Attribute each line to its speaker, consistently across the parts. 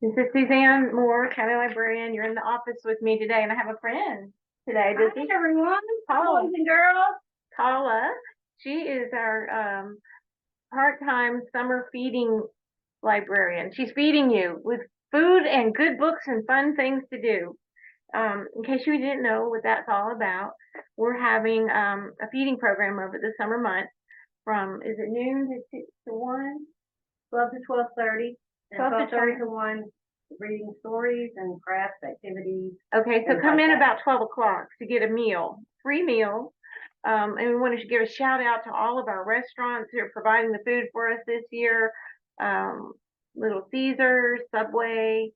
Speaker 1: This is Suzanne Moore, County Librarian. You're in the office with me today, and I have a friend today.
Speaker 2: Hi, everyone, boys and girls.
Speaker 1: Paula. She is our part-time summer feeding librarian. She's feeding you with food and good books and fun things to do. In case you didn't know what that's all about, we're having a feeding program over the summer months from, is it noon to 1?
Speaker 2: 12 to 12:30, and
Speaker 1: 12 to
Speaker 2: 12:30 to 1, reading stories and craft activities.
Speaker 1: Okay, so
Speaker 2: things
Speaker 1: come
Speaker 2: like
Speaker 1: in
Speaker 2: that.
Speaker 1: about 12 o'clock to get a meal, free meal. And we want to give a shout out to all of our restaurants who are providing the food for us this year. Um, Little Caesars, Subway,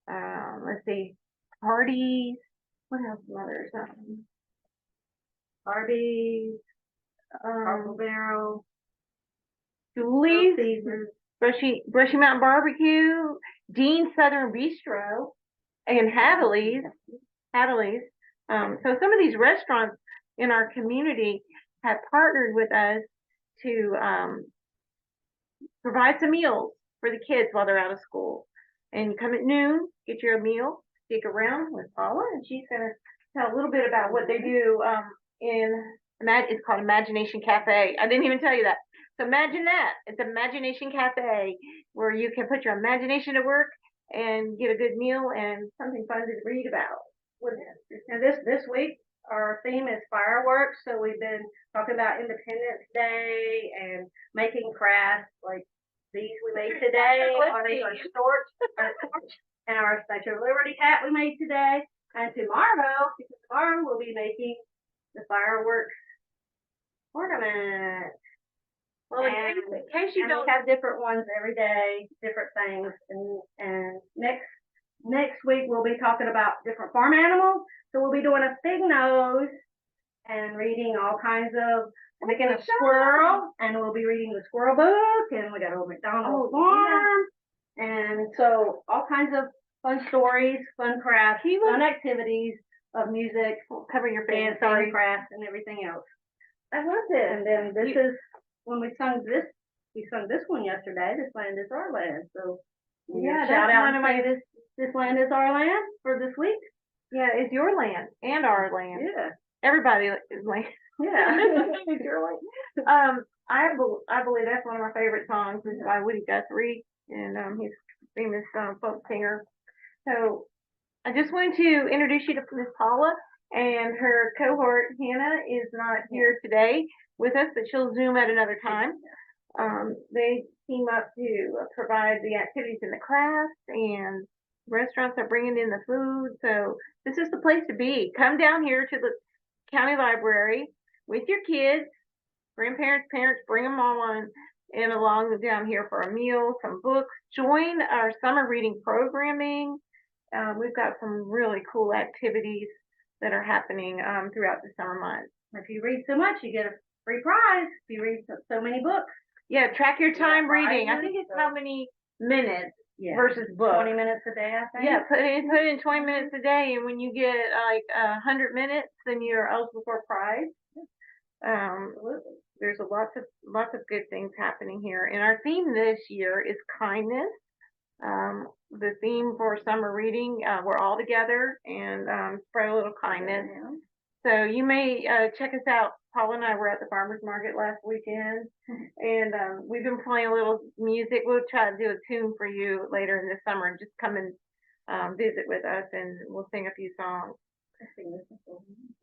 Speaker 1: let's see, Hardee's. What else? Others?
Speaker 2: Arby's, Taco
Speaker 1: Um,
Speaker 2: Barrel,
Speaker 1: Julie's,
Speaker 2: Caesars.
Speaker 1: Brushy Mountain Barbecue, Dean's Southern Bistro, and Hadley's. So some of these restaurants in our community have partnered with us to provide some meals for the kids while they're out of school. And you come at noon, get your meal, stick around with Paula, and she's going to tell a little bit about what they do it's called Imagination Cafe. I didn't even tell you that. So imagine that. It's Imagination Cafe where you can put your imagination to work and get a good meal and something fun to read about.
Speaker 2: And this week, our theme is fireworks. So we've been talking about Independence Day and making crafts like these we made today, or these are torch, and our Statue of Liberty hat we made today. And tomorrow we'll be making the fireworks ornament.
Speaker 1: Well,
Speaker 2: And,
Speaker 1: in case you
Speaker 2: and
Speaker 1: don't
Speaker 2: we have different ones every day, different things. And next week we'll be talking about different farm animals. So we'll be doing a pig nose and reading all kinds of making a squirrel, and we'll be reading the squirrel book, and we got a McDonald's farm, and so all kinds of fun stories, fun crafts, fun activities of music,
Speaker 1: cover your face,
Speaker 2: dancing, crafts, and everything else.
Speaker 1: I love it.
Speaker 2: And then this is when we sung this one yesterday. This land is our land. So
Speaker 1: yeah,
Speaker 2: shout
Speaker 1: that's
Speaker 2: out
Speaker 1: one
Speaker 2: and
Speaker 1: of
Speaker 2: say
Speaker 1: my.
Speaker 2: this land is our land for this week.
Speaker 1: Yeah, it's your land and our land.
Speaker 2: Yeah.
Speaker 1: Everybody is land.
Speaker 2: Yeah.
Speaker 1: It's your land. I believe that's one of my favorite songs is by Woody Guthrie, and he's a famous folk singer. So I just wanted to introduce you to Miss Paula, and her cohort Hannah is not here today with us, but she'll Zoom at another time. They team up to provide the activities in the crafts, and restaurants are bringing in the food. So this is the place to be. Come down here to the county library with your kids, grandparents, parents, bring them all on and along down here for a meal, some books. Join our summer reading programming. We've got some really cool activities that are happening throughout the summer months.
Speaker 2: If you read so much, you get a free prize. If you read so many books.
Speaker 1: Yeah, track your time
Speaker 2: Yeah,
Speaker 1: reading. I think it's how many minutes versus books.
Speaker 2: 20 minutes a day, I think.
Speaker 1: Yeah, put in 20 minutes a day, and when you get like 100 minutes, then you're eligible for a prize. There's lots of good things happening here, and our theme this year is kindness. The theme for summer reading, we're all together and spread a little kindness. So you may check us out. Paula and I were at the farmers market last weekend, and we've been playing a little music. We'll try to do a tune for you later in the summer, and just come and visit with us, and we'll sing a few songs.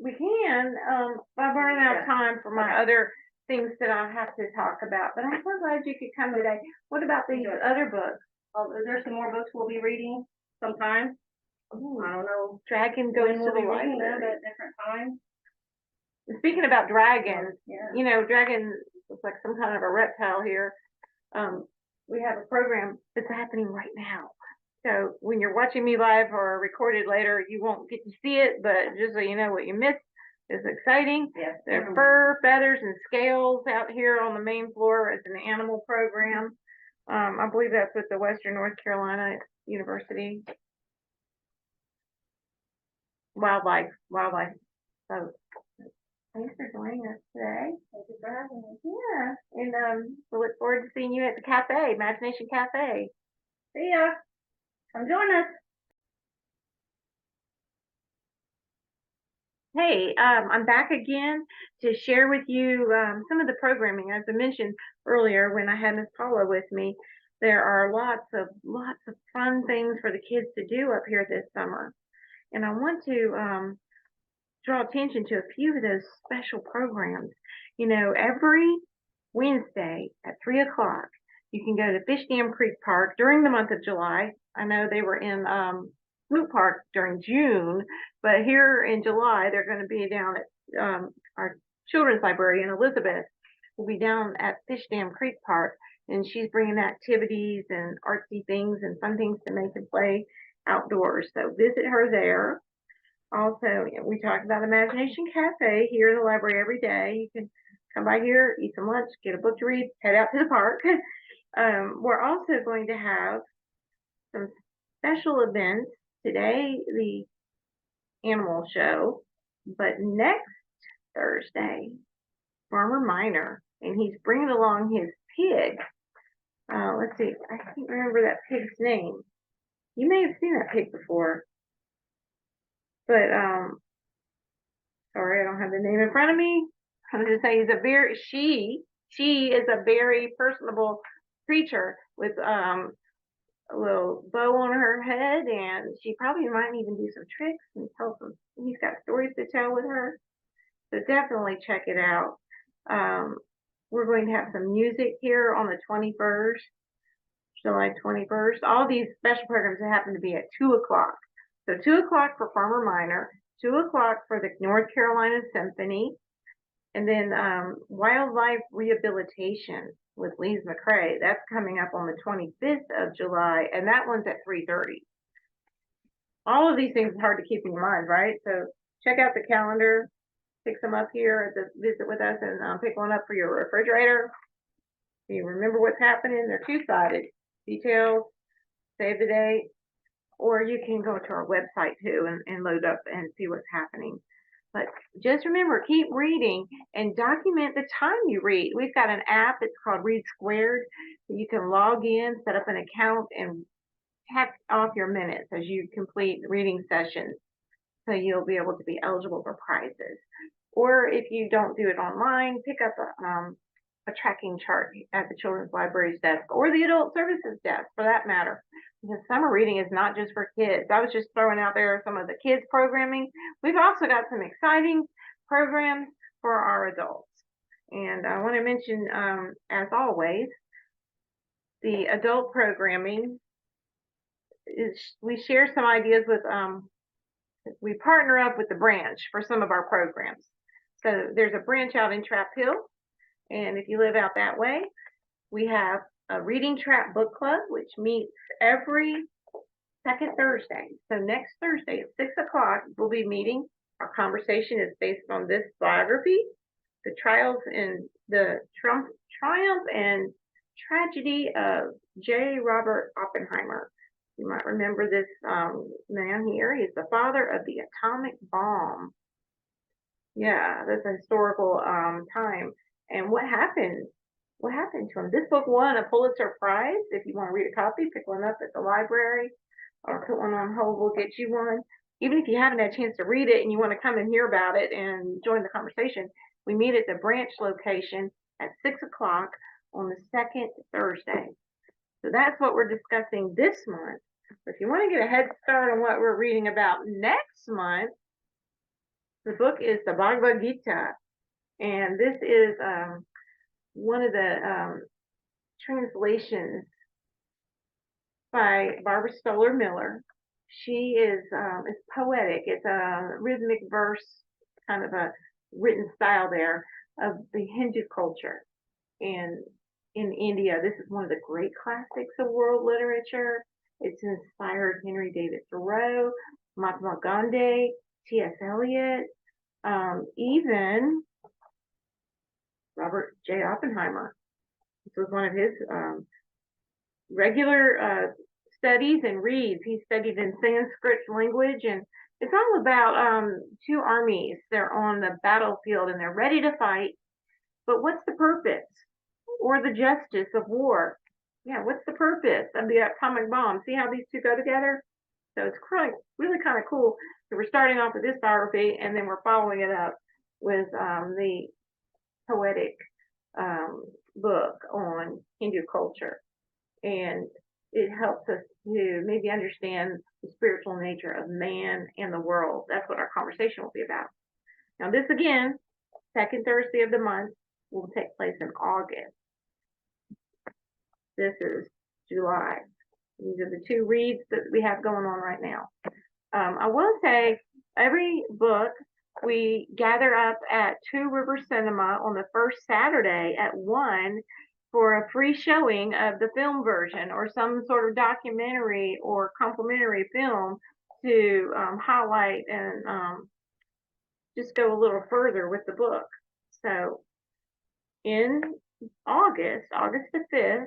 Speaker 1: We can. I'm running out of time for my other things that I have to talk about, but I'm so glad you could come today. What about these other books?
Speaker 2: There's some more books we'll be reading sometime.
Speaker 1: Ooh,
Speaker 2: I don't know.
Speaker 1: Dragon goes to the
Speaker 2: reading them
Speaker 1: library.
Speaker 2: at different times.
Speaker 1: Speaking about dragons,
Speaker 2: Yeah.
Speaker 1: you know, dragon looks like some kind of a reptile here. We have a program that's happening right now. So when you're watching me live or recorded later, you won't get to see it, but just so you know what you missed is exciting.
Speaker 2: Yes.
Speaker 1: There are fur, feathers, and scales out here on the main floor as an animal program. I believe that's at the Western North Carolina University. Wildlife. So thanks for joining us today.
Speaker 2: Thank you for having me.
Speaker 1: Yeah, and we look forward to seeing you at the cafe, Imagination Cafe.
Speaker 2: See ya. Come join us.
Speaker 1: Hey, I'm back again to share with you some of the programming. As I mentioned earlier, when I had Miss Paula with me, there are lots of fun things for the kids to do up here this summer, and I want to draw attention to a few of those special programs. You know, every Wednesday at 3 o'clock, you can go to Fish Dam Creek Park during the month of July. I know they were in Fluke Park during June, but here in July, they're going to be down at our children's library in Elizabeth. We'll be down at Fish Dam Creek Park, and she's bringing activities and artsy things and fun things to make and play outdoors. So visit her there. Also, we talked about Imagination Cafe here in the library every day. You can come by here, eat some lunch, get a book to read, head out to the park. We're also going to have some special events. Today, the animal show, but next Thursday, Farmer Miner, and he's bringing along his pig. Let's see, I can't remember that pig's name. You may have seen that pig before, but sorry, I don't have the name in front of me. I'm just saying she is a very personable creature with a little bow on her head, and she probably might even do some tricks and tell some. He's got stories to tell with her, so definitely check it out. We're going to have some music here on the 21st, July 21st. All these special programs happen to be at 2 o'clock. So 2 o'clock for Farmer Miner, 2 o'clock for the North Carolina Symphony, and then Wildlife Rehabilitation with Lise McCrae. That's coming up on the 25th of July, and that one's at 3:30. All of these things are hard to keep in your mind, right? So check out the calendar, pick some up here at the visit with us, and pick one up for your refrigerator. So you remember what's happening. They're two-sided. Details, save the date, or you can go to our website too and load up and see what's happening. But just remember, keep reading and document the time you read. We've got an app, it's called Read Squared. So you can log in, set up an account, and tap off your minutes as you complete reading sessions. So you'll be able to be eligible for prizes. Or if you don't do it online, pick up a tracking chart at the Children's Library's desk or the Adult Services desk for that matter. Because summer reading is not just for kids. I was just throwing out there some of the kids programming. We've also got some exciting programs for our adults. And I want to mention, as always, the adult programming is, we share some ideas with, we partner up with the branch for some of our programs. So there's a branch out in Trap Hill. And if you live out that way, we have a Reading Trap Book Club, which meets every second Thursday. So next Thursday at 6 o'clock, we'll be meeting. Our conversation is based on this biography, The Trials and the Triumph and Tragedy of J. Robert Oppenheimer. You might remember this man here. He's the father of the atomic bomb. Yeah, that's a historical time. And what happened? What happened to him? This book won a Pulitzer Prize. If you want to read a copy, pick one up at the library or put one on hold. We'll get you one. Even if you haven't had a chance to read it and you want to come and hear about it and join the conversation, we meet at the branch location at 6 o'clock on the second Thursday. So that's what we're discussing this month. If you want to get a head start on what we're reading about next month, the book is the Bhagavad Gita. And this is one of the translations by Barbara Stoller Miller. She is it's poetic. It's a rhythmic verse, kind of a written style there of the Hindu culture. And in India, this is one of the great classics of world literature. It's inspired Henry David Thoreau, Mahatma Gandhi, T.S. Eliot, even Robert J. Oppenheimer. This was one of his regular studies and reads. He studied in Sanskrit language, and it's all about two armies. They're on the battlefield and they're ready to fight. But what's the purpose or the justice of war? yeah, what's the purpose of the atomic bomb? See how these two go together? So it's really kind of cool. So we're starting off with this biography, and then we're following it up with the poetic book on Hindu culture, and it helps us to maybe understand the spiritual nature of man and the world. That's what our conversation will be about. Now, this again, second Thursday of the month, will take place in August. This is July. These are the two reads that we have going on right now. I will say every book we gather up at Two River Cinema on the first Saturday at 1 for a free showing of the film version or some sort of documentary or complimentary film to highlight and just go a little further with the book. So in August the 5th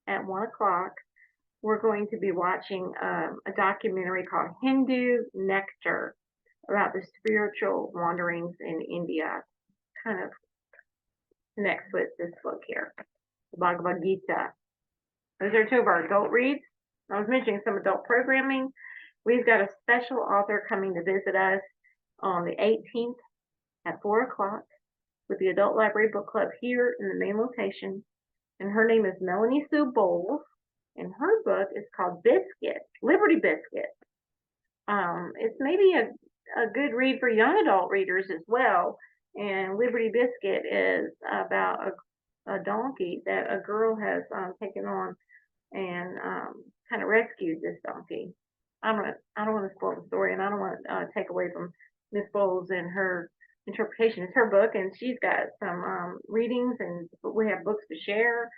Speaker 1: at 1 o'clock, we're going to be watching a documentary called Hindu Nectar about the spiritual wanderings in India. Kind of connects with this book here, the Bhagavad Gita. Those are two of our adult reads. I was mentioning some adult programming. We've got a special author coming to visit us on the 18th at 4 o'clock with the Adult Library Book Club here in the main location. And her name is Melanie Sue Bowles. And her book is called Biscuit, Liberty Biscuit. It's maybe a good read for young adult readers as well. And Liberty Biscuit is about a donkey that a girl has taken on and kind of rescued this donkey. I don't want to spoil the story, and I don't want to take away from Miss Bowles and her interpretation. It's her book, and she's got some readings, and we have books to share.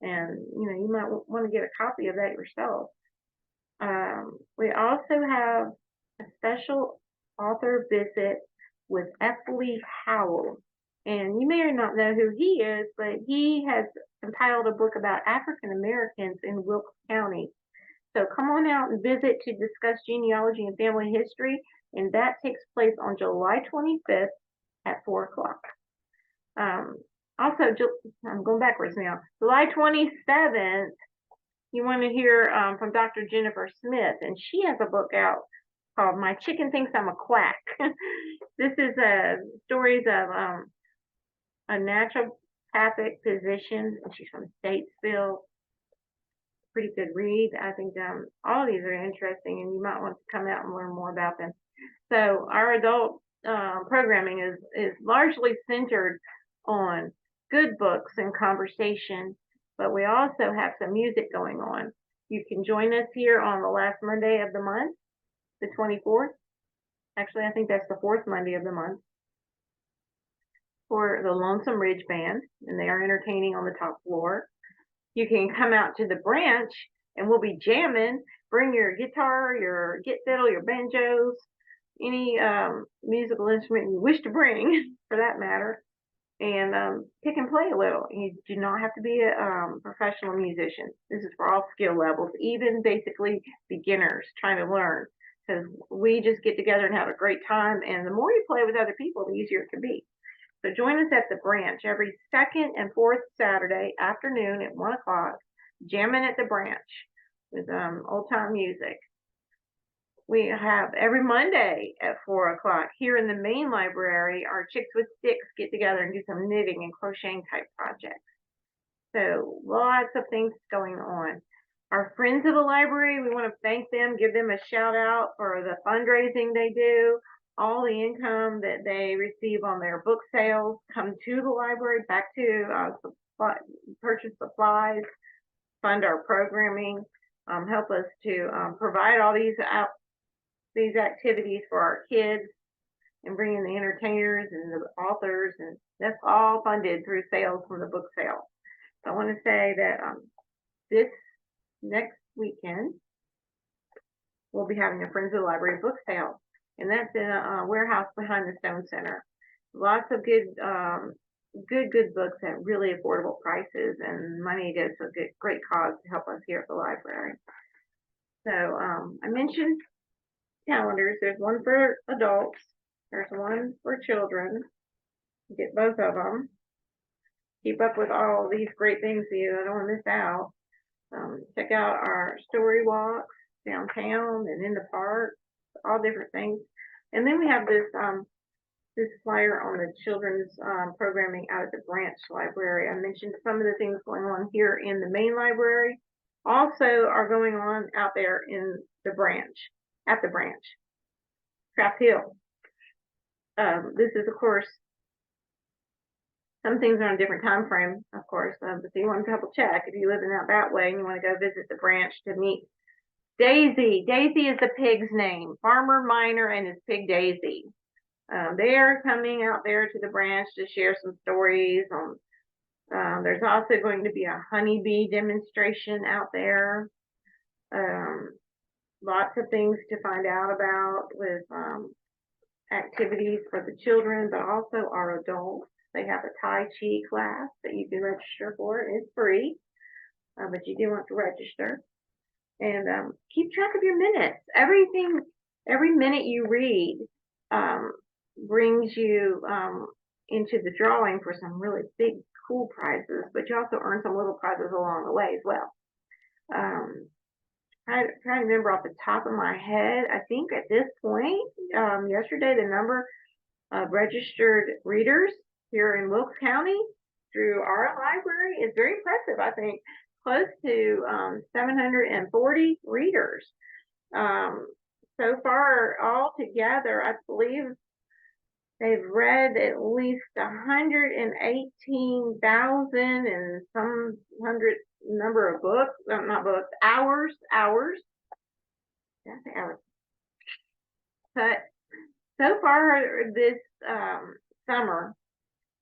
Speaker 1: And you might want to get a copy of that yourself. We also have a special author visit with Eppley Howell. And you may or not know who he is, but he has compiled a book about African Americans in Wilkes County. So come on out and visit to discuss genealogy and family history. And that takes place on July 25th at 4 o'clock. Also, I'm going backwards now. July 27th, you want to hear from Dr. Jennifer Smith, and she has a book out called My Chicken Thinks I'm a Quack. This is stories of a naturopathic physician, and she's from Statesville. Pretty good read. I think all of these are interesting, and you might want to come out and learn more about them. So our adult programming is largely centered on good books and conversation, but we also have some music going on. You can join us here on the last Monday of the month, the 24th. Actually, I think that's the fourth Monday of the month, for the Lonesome Ridge Band, and they are entertaining on the top floor. You can come out to the branch, and we'll be jamming. Bring your guitar, your git fiddle, your banjos, any musical instrument you wish to bring, for that matter, and pick and play a little. You do not have to be a professional musician. This is for all skill levels, even basically beginners trying to learn, because we just get together and have a great time, and the more you play with other people, the easier it can be. So join us at the branch every second and fourth Saturday afternoon at 1 o'clock, jamming at the branch with old time music. We have every Monday at 4 o'clock here in the main library, our Chicks with Sticks get together and do some knitting and crocheting type projects. So lots of things going on. Our friends of the library, we want to thank them, give them a shout out for the fundraising they do. All the income that they receive on their book sales come to the library, back to purchase supplies, fund our programming, help us to provide all these activities for our kids, and bring in the entertainers and the authors, and that's all funded through sales from the book sale. So I want to say that this next weekend we'll be having a Friends of the Library book sale, and that's in a warehouse behind the Stone Center. Lots of good books at really affordable prices, and money goes to a great cause to help us here at the library. So I mentioned calendars. There's one for adults, there's one for children. You get both of them. Keep up with all these great things so you don't want to miss out. Check out our story walks downtown and in the park, all different things. And then we have this flyer on the children's programming out at the branch library. I mentioned some of the things going on here in the main library also are going on out there in the branch, at the branch, Trap Hill. This is, of course, some things are on a different time frame, of course, but so you want to double check if you live in that way and you want to go visit the branch to meet Daisy. Daisy is the pig's name, Farmer Miner and his pig Daisy. They are coming out there to the branch to share some stories. There's also going to be a honeybee demonstration out there. Lots of things to find out about with activities for the children, but also our adults. They have a Tai Chi class that you can register for. It's free, but you do want to register. And keep track of your minutes. Every minute you read brings you into the drawing for some really big, cool prizes, but you also earn some little prizes along the way as well. I trying to remember off the top of my head. I think at this point, yesterday, the number of registered readers here in Wilkes County through our library is very impressive. I think close to 740 readers. So far, all together, I believe they've read at least 118,000 and some hundred number of books, not books, hours. That's hours. But so far this summer,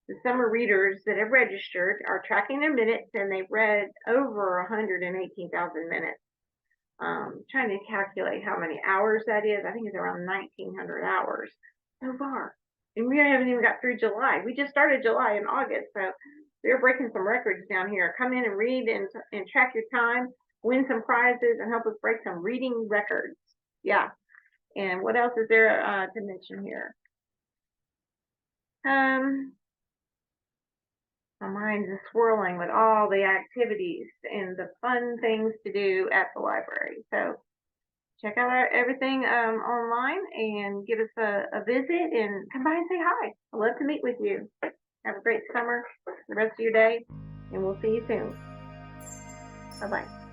Speaker 1: the summer readers that have registered are tracking their minutes, and they've read over 118,000 minutes. Trying to calculate how many hours that is. I think it's around 1,900 hours so far. And we haven't even got through July. We just started July in August, so we're breaking some records down here. Come in and read and track your time, win some prizes, and help us break some reading records. Yeah. And what else is there to mention here? My mind is swirling with all the activities and the fun things to do at the library. So check out everything online and give us a visit and come by and say hi. I'd love to meet with you. Have a great summer, the rest of your day, and we'll see you soon. Bye-bye.